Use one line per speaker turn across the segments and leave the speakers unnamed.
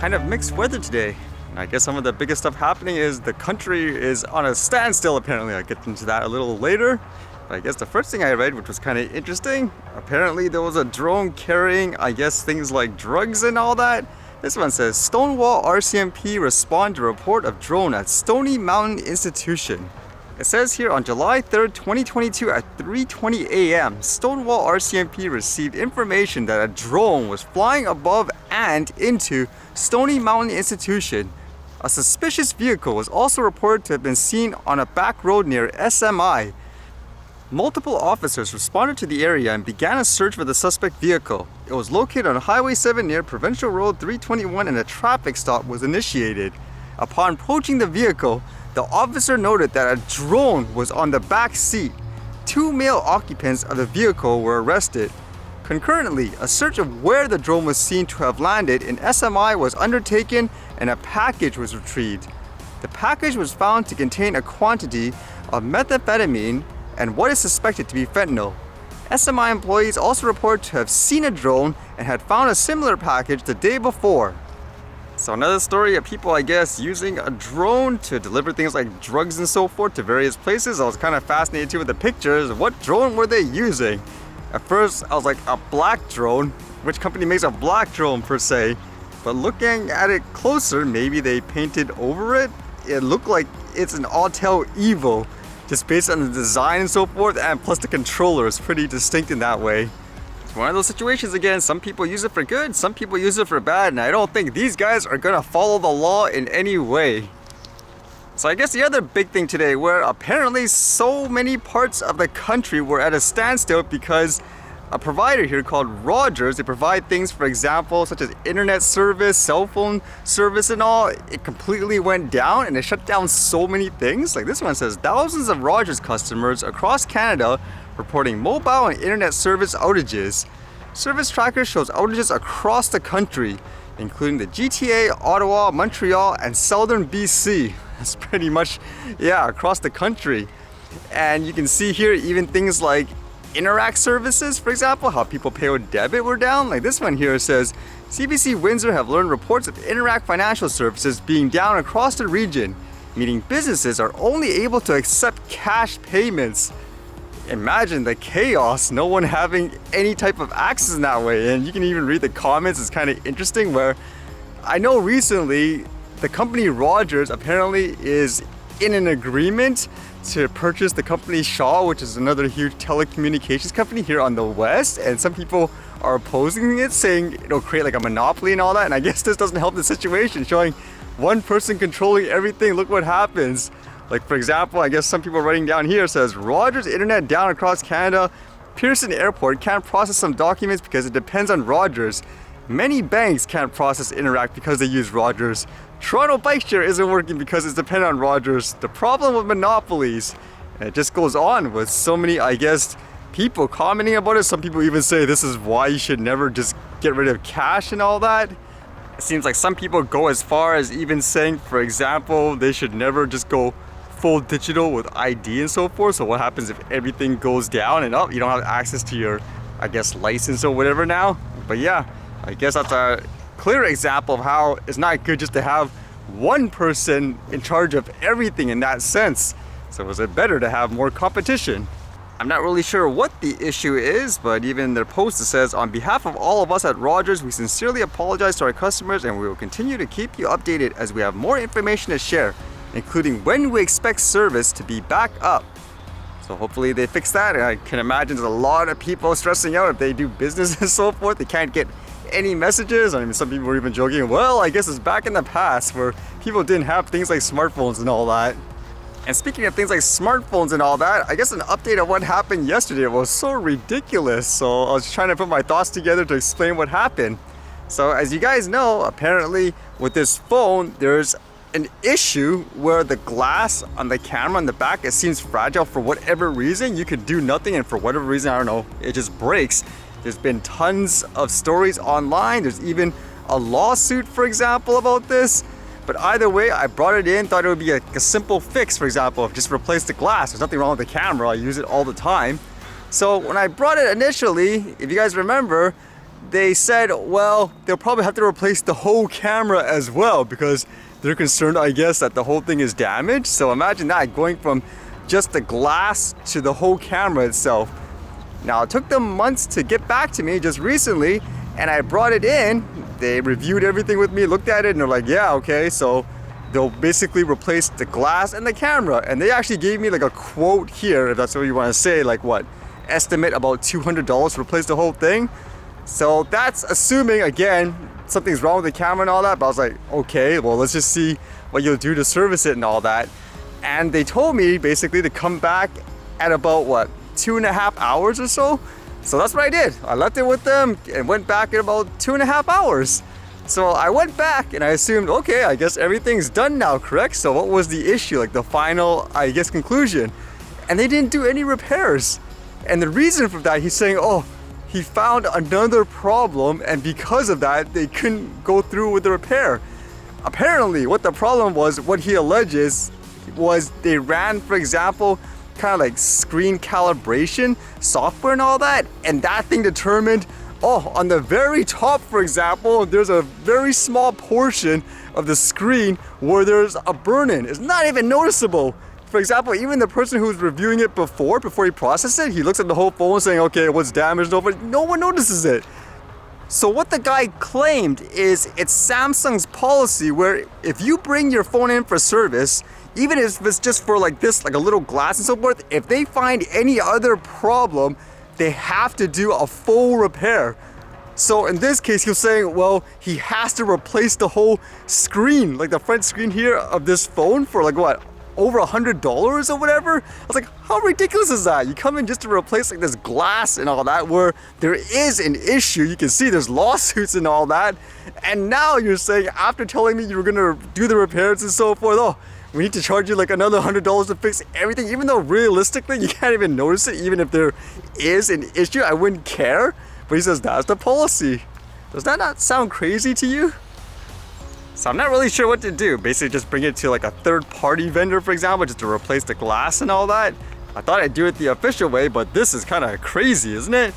kind of mixed weather today. I guess some of the biggest stuff happening is the country is on a standstill apparently. I'll get into that a little later. But I guess the first thing I read, which was kind of interesting, apparently there was a drone carrying, I guess, things like drugs and all that. This one says, Stonewall RCMP respond to report of drone at Stony Mountain Institution. It says here on July 3rd, 2022 at 3:20 a.m., Stonewall RCMP received information that a drone was flying above and into Stony Mountain Institution. A suspicious vehicle was also reported to have been seen on a back road near SMI. Multiple officers responded to the area and began a search for the suspect vehicle. It was located on Highway 7 near Provincial Road 321 and a traffic stop was initiated. Upon approaching the vehicle, the officer noted that a drone was on the back seat. 2 male occupants of the vehicle were arrested. Concurrently, a search of where the drone was seen to have landed in SMI was undertaken and a package was retrieved. The package was found to contain a quantity of methamphetamine and what is suspected to be fentanyl. SMI employees also report to have seen a drone and had found a similar package the day before. So another story of people, I guess, using a drone to deliver things like drugs and so forth to various places. I was kind of fascinated too with the pictures. What drone were they using? At first, I was like, a black drone? Which company makes a black drone per se? But looking at it closer, maybe they painted over it. It looked like it's an Autel Evo, just based on the design and so forth, and plus the controller is pretty distinct in that way. It's one of those situations again, some people use it for good, some people use it for bad, and I don't think these guys are gonna follow the law in any way. So I guess the other big thing today, where apparently so many parts of the country were at a standstill because a provider here called Rogers, they provide things, for example, such as internet service, cell phone service and all. It completely went down and it shut down so many things. Like this one says, thousands of Rogers customers across Canada reporting mobile and internet service outages. Service tracker shows outages across the country, including the GTA, Ottawa, Montreal, and southern BC. That's pretty much, yeah, across the country. And you can see here even things like Interact services, for example, how people pay with debit were down. Like this one here says, CBC Windsor have learned reports of Interact financial services being down across the region, meaning businesses are only able to accept cash payments. Imagine the chaos, no one having any type of access in that way. And you can even read the comments, it's kind of interesting, where I know recently the company Rogers apparently is in an agreement to purchase the company Shaw, which is another huge telecommunications company here on the west, and some people are opposing it, saying it'll create like a monopoly and all that. And I guess this doesn't help the situation, showing one person controlling everything. Look what happens. Like for example, I guess some people writing down here says Rogers internet down across Canada. Pearson Airport can't process some documents because it depends on Rogers. Many banks can't process Interact because they use Rogers. Toronto Bike Share isn't working because it's dependent on Rogers. The problem with monopolies, and it just goes on with so many, I guess, people commenting about it. Some people even say this is why you should never just get rid of cash and all that. It seems like some people go as far as even saying, for example, they should never just go full digital with ID and so forth. So what happens if everything goes down and up? You don't have access to your, I guess, license or whatever now. But yeah, I guess that's a clear example of how it's not good just to have one person in charge of everything in that sense. So is it better to have more competition? I'm not really sure what the issue is, but even in their post it says, on behalf of all of us at Rogers, we sincerely apologize to our customers and we will continue to keep you updated as we have more information to share, including when we expect service to be back up. So hopefully they fix that. And I can imagine there's a lot of people stressing out if they do business and so forth. They can't get any messages. I mean, some people were even joking, well, I guess it's back in the past where people didn't have things like smartphones and all that. And speaking of things like smartphones and all that, I guess an update of what happened yesterday was so ridiculous. So I was trying to put my thoughts together to explain what happened. So as you guys know, apparently with this phone, there's an issue where the glass on the camera on the back, it seems fragile for whatever reason. You could do nothing and for whatever reason, I don't know, it just breaks. There's been tons of stories online. There's even a lawsuit, for example, about this. But either way, I brought it in, thought it would be a simple fix, for example, just replace the glass. There's nothing wrong with the camera. I use it all the time. So when I brought it initially, if you guys remember, they said, well, they'll probably have to replace the whole camera as well because they're concerned, I guess, that the whole thing is damaged. So imagine that, going from just the glass to the whole camera itself. Now, it took them months to get back to me just recently, and I brought it in. They reviewed everything with me, looked at it, and they're like, yeah, okay, so they'll basically replace the glass and the camera. And they actually gave me like a quote here, if that's what you want to say, like what, estimate about $200 to replace the whole thing. So that's assuming, again, something's wrong with the camera and all that. But I was like, okay, well, let's just see what you'll do to service it and all that. And they told me basically to come back at about what, 2.5 hours or so. So that's what I did. I left it with them and went back in about 2.5 hours. So I went back and I assumed, okay, I guess everything's done now, correct? So what was the issue, like the final, I guess, conclusion? And they didn't do any repairs. And the reason for that, he's saying, oh, he found another problem, and because of that, they couldn't go through with the repair. Apparently, what the problem was, what he alleges, was they ran, for example, kind of like screen calibration software and all that, and that thing determined, oh, on the very top, for example, there's a very small portion of the screen where there's a burn-in. It's not even noticeable. For example, even the person who's reviewing it before he processed it, he looks at the whole phone saying, okay, what's damaged, but no one notices it. So what the guy claimed is it's Samsung's policy where if you bring your phone in for service, even if it's just for like this, like a little glass and so forth, if they find any other problem, they have to do a full repair. So in this case, he was saying, well, he has to replace the whole screen, like the front screen here of this phone for like what, over $100 or whatever. I was like, how ridiculous is that? You come in just to replace like this glass and all that, where there is an issue. You can see there's lawsuits and all that. And now you're saying, after telling me you were gonna do the repairs and so forth, oh, we need to charge you like another $100 to fix everything, even though realistically you can't even notice it. Even if there is an issue, I wouldn't care. But he says that's the policy. Does that not sound crazy to you? So I'm not really sure what to do. Basically just bring it to like a third-party vendor, for example, just to replace the glass and all that. I thought I'd do it the official way, but this is kind of crazy, isn't it?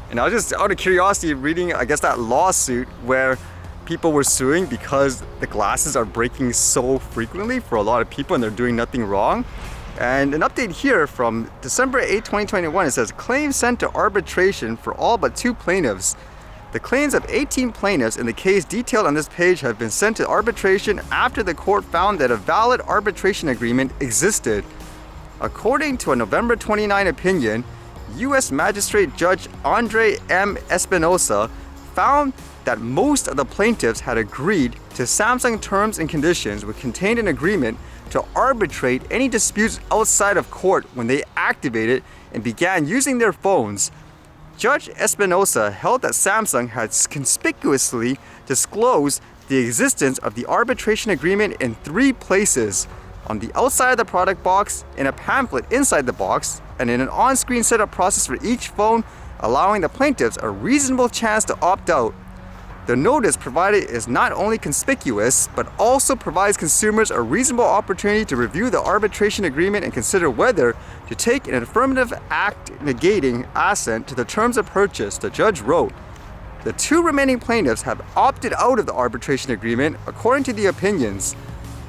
And I was just out of curiosity reading, I guess, that lawsuit where people were suing because the glasses are breaking so frequently for a lot of people and they're doing nothing wrong. And an update here from December 8, 2021, it says, claims sent to arbitration for all but 2 plaintiffs. The claims of 18 plaintiffs in the case detailed on this page have been sent to arbitration after the court found that a valid arbitration agreement existed. According to a November 29 opinion, U.S. Magistrate Judge Andre M. Espinosa found that most of the plaintiffs had agreed to Samsung terms and conditions, which contained an agreement to arbitrate any disputes outside of court when they activated and began using their phones. Judge Espinosa held that Samsung had conspicuously disclosed the existence of the arbitration agreement in 3 places: on the outside of the product box, in a pamphlet inside the box, and in an on-screen setup process for each phone, allowing the plaintiffs a reasonable chance to opt out. The notice provided is not only conspicuous, but also provides consumers a reasonable opportunity to review the arbitration agreement and consider whether to take an affirmative act negating assent to the terms of purchase, the judge wrote. The 2 remaining plaintiffs have opted out of the arbitration agreement, according to the opinions.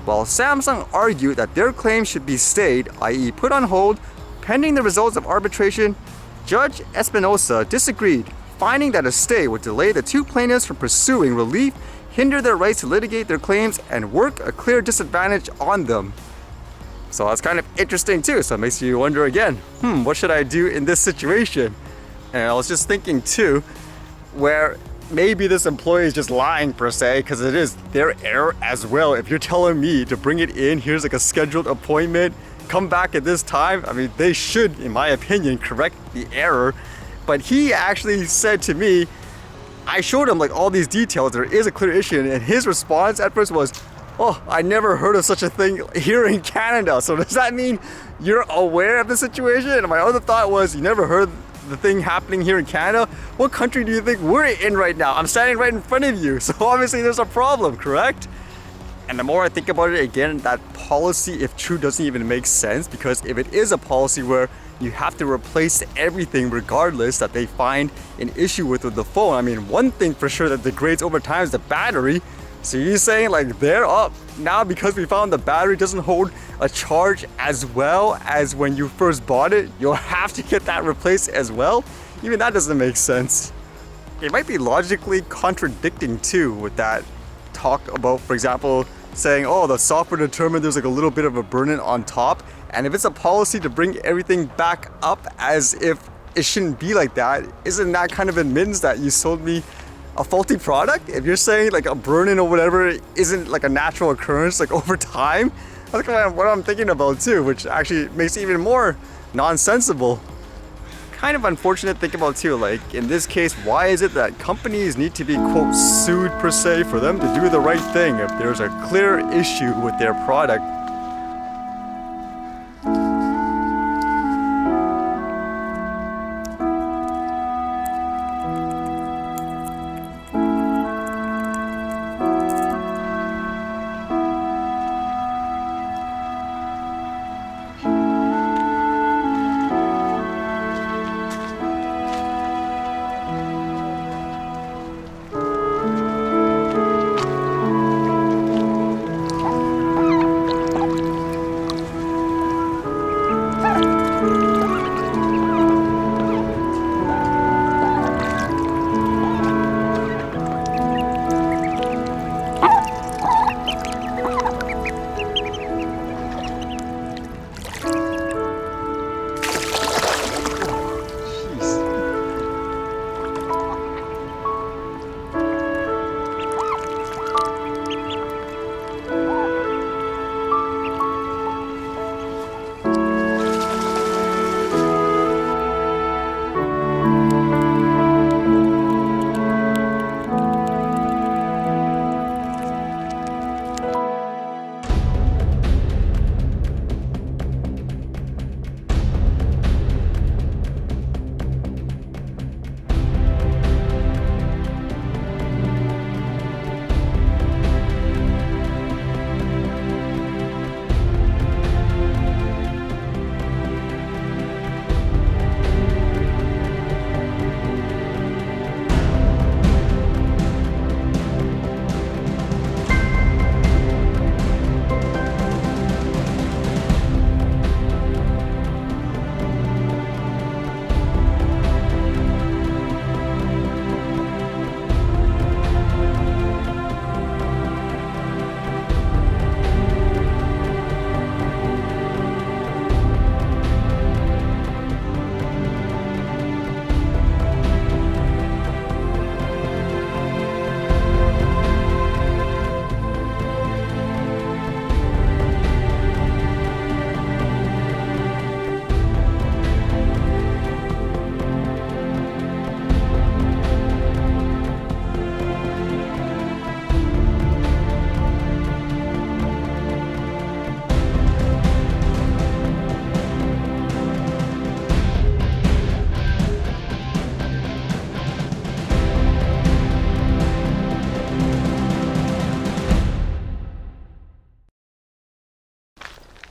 While Samsung argued that their claims should be stayed, i.e. put on hold, pending the results of arbitration, Judge Espinosa disagreed, finding that a stay would delay the 2 plaintiffs from pursuing relief, hinder their rights to litigate their claims, and work a clear disadvantage on them. So that's kind of interesting too. So it makes you wonder again, what should I do in this situation? And I was just thinking too, where maybe this employee is just lying per se, because it is their error as well. If you're telling me to bring it in, here's like a scheduled appointment, come back at this time. I mean, they should, in my opinion, correct the error. But he actually said to me, I showed him like all these details, there is a clear issue, and his response at first was, oh, I never heard of such a thing here in Canada. So does that mean you're aware of the situation? And my other thought was, you never heard the thing happening here in Canada? What country do you think we're in right now? I'm standing right in front of you, so obviously there's a problem, correct? And the more I think about it, again, that policy, if true, doesn't even make sense, because if it is a policy where you have to replace everything regardless that they find an issue with the phone. I mean, one thing for sure that degrades over time is the battery. So you're saying like they're up now because we found the battery doesn't hold a charge as well as when you first bought it, you'll have to get that replaced as well? Even that doesn't make sense. It might be logically contradicting too with that talk about, for example, saying, oh, the software determined there's like a little bit of a burn-in on top. And if it's a policy to bring everything back up as if it shouldn't be like that, isn't that kind of admittance that you sold me a faulty product? If you're saying like a burn-in or whatever isn't like a natural occurrence like over time, that's kind of what I'm thinking about too, which actually makes it even more nonsensible. Kind of unfortunate to think about too, like in this case, why is it that companies need to be quote sued per se for them to do the right thing if there's a clear issue with their product?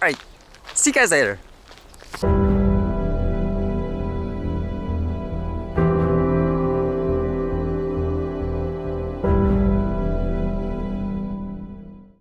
Alright, see you guys later.